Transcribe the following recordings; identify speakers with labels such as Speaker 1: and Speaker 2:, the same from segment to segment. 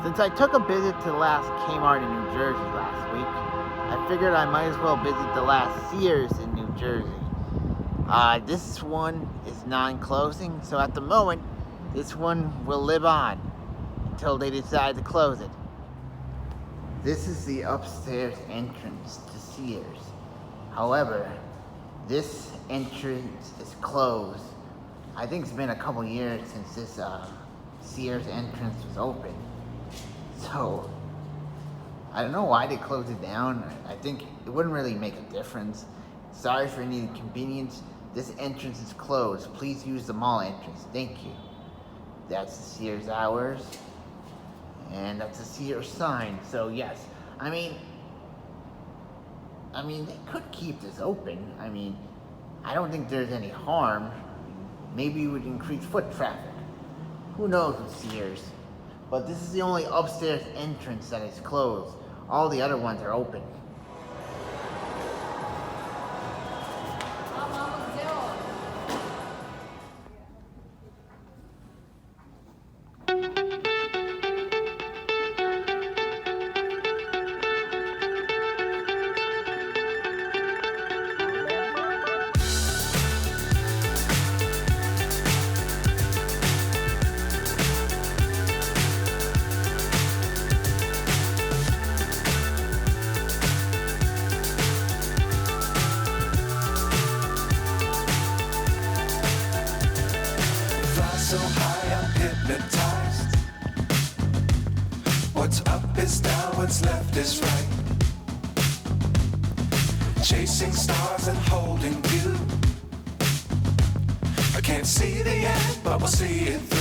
Speaker 1: Since I took a visit to the last Kmart in New Jersey last week, I figured I might as well visit the last Sears in New Jersey. This one is non-closing, so at the moment, this one will live on until they decide to close it. This is the upstairs entrance to Sears. However, this entrance is closed. I think it's been a couple years since this Sears entrance was open. So, I don't know why they closed it down. I think it wouldn't really make a difference. Sorry for any inconvenience. This entrance is closed. Please use the mall entrance. Thank you. That's the Sears hours. And that's the Sears sign. So yes, I mean they could keep this open. I don't think there's any harm. Maybe it would increase foot traffic. Who knows with Sears? But this is the only upstairs entrance that is closed. All the other ones are open.
Speaker 2: So high I'm hypnotized. What's up is down, what's left is right. Chasing stars and holding you. I can't see the end, but we'll see it through.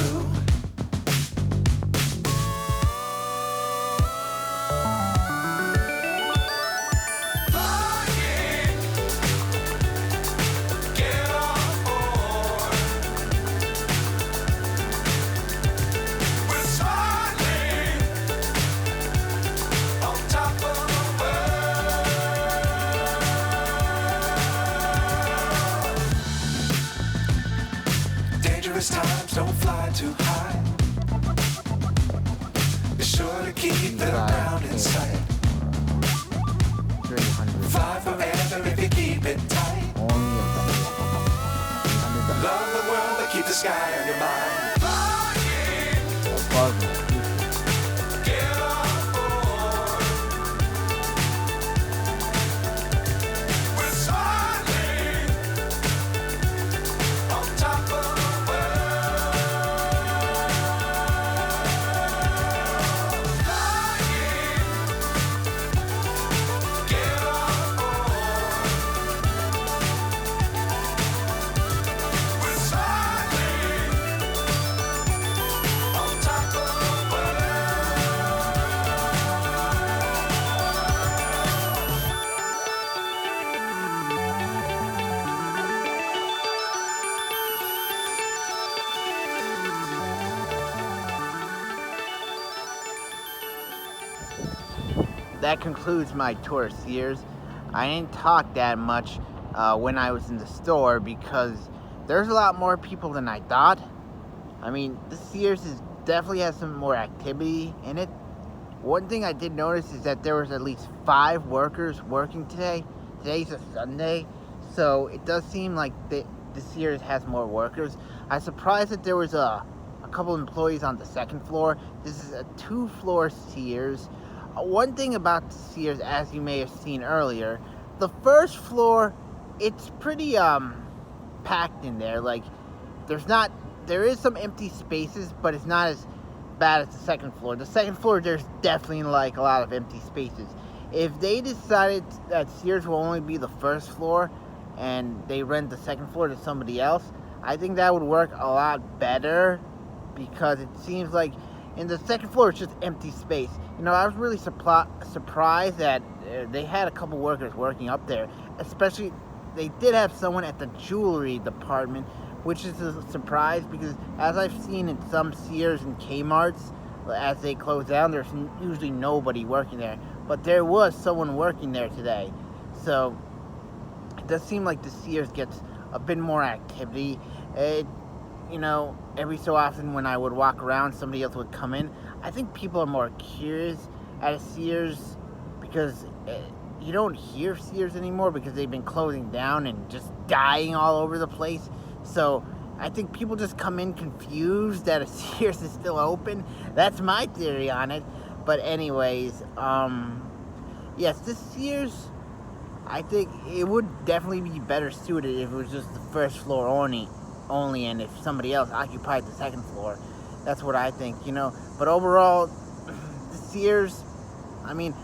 Speaker 2: Times don't fly too high. Be sure to keep the ground in sight. Fly forever if you keep it tight. Love the world but keep the sky on your mind. Flying. Get on board. We're soaring on top of
Speaker 1: That concludes my tour of Sears. I didn't talk that much when I was in the store because there's a lot more people than I thought. The Sears definitely has some more activity in it. One thing I did notice is that there was at least 5 workers working today. Today's a Sunday, so it does seem like the Sears has more workers. I'm surprised that there was a couple employees on the second floor. This is a 2-floor Sears. One thing about the Sears, as you may have seen earlier, the first floor, it's pretty packed in there. There is some empty spaces, but it's not as bad as the second floor. The second floor, there's definitely a lot of empty spaces. If they decided that Sears will only be the first floor and they rent the second floor to somebody else, I think that would work a lot better because it seems like in the second floor, it's just empty space. I was really surprised that they had a couple workers working up there. Especially, they did have someone at the jewelry department, which is a surprise because as I've seen in some Sears and Kmarts, as they close down, there's usually nobody working there. But there was someone working there today. So, it does seem like the Sears gets a bit more activity. every so often when I would walk around, somebody else would come in. I think people are more curious at a Sears because you don't hear Sears anymore because they've been closing down and just dying all over the place. So I think people just come in confused that a Sears is still open. That's my theory on it. But anyways, yes, this Sears, I think it would definitely be better suited if it was just the first floor only, and if somebody else occupied the second floor. That's what I think, But overall, the Sears, I mean,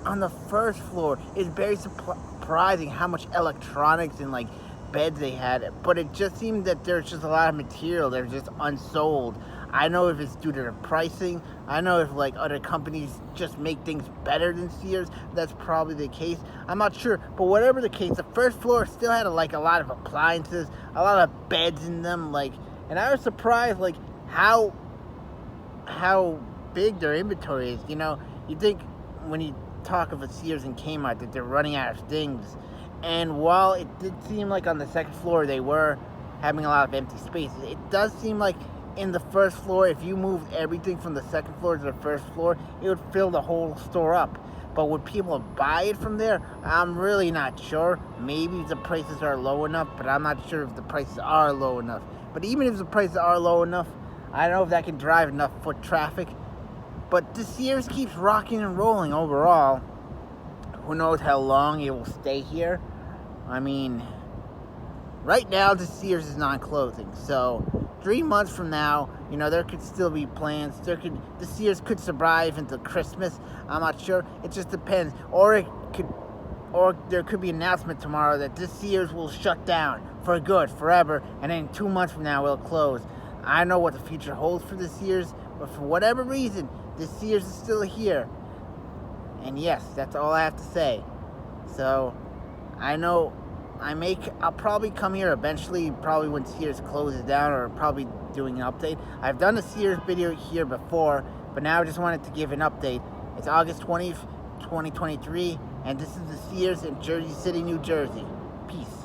Speaker 1: on the first floor, it's very surprising how much electronics and like beds they had, but it just seemed that there's just a lot of material that was just unsold. I know if it's due to the pricing. I know if like other companies just make things better than Sears. That's probably the case. I'm not sure, but whatever the case, the first floor still had a lot of appliances, a lot of beds in them, and I was surprised how big their inventory is. You think when you talk of a Sears and Kmart that they're running out of things, and while it did seem like on the second floor they were having a lot of empty spaces, it does seem like in the first floor, if you moved everything from the second floor to the first floor, it would fill the whole store up. But would people buy it from there? I'm really not sure. Maybe the prices are low enough, but I'm not sure if the prices are low enough. But even if the prices are low enough, I don't know if that can drive enough foot traffic. But the Sears keeps rocking and rolling overall. Who knows how long it will stay here? I mean, right now the Sears is not closing, so 3 months from now, there could still be plans. The Sears could survive into Christmas. I'm not sure. It just depends. Or there could be an announcement tomorrow that this Sears will shut down for good, forever, and then 2 months from now it'll close. I don't know what the future holds for the Sears, but for whatever reason, the Sears is still here. And yes, that's all I have to say. So, I know I'll probably come here eventually, probably when Sears closes down, or probably doing an update. I've done a Sears video here before, but now I just wanted to give an update. It's August 20th, 2023, and this is the Sears in Jersey City, New Jersey. Peace.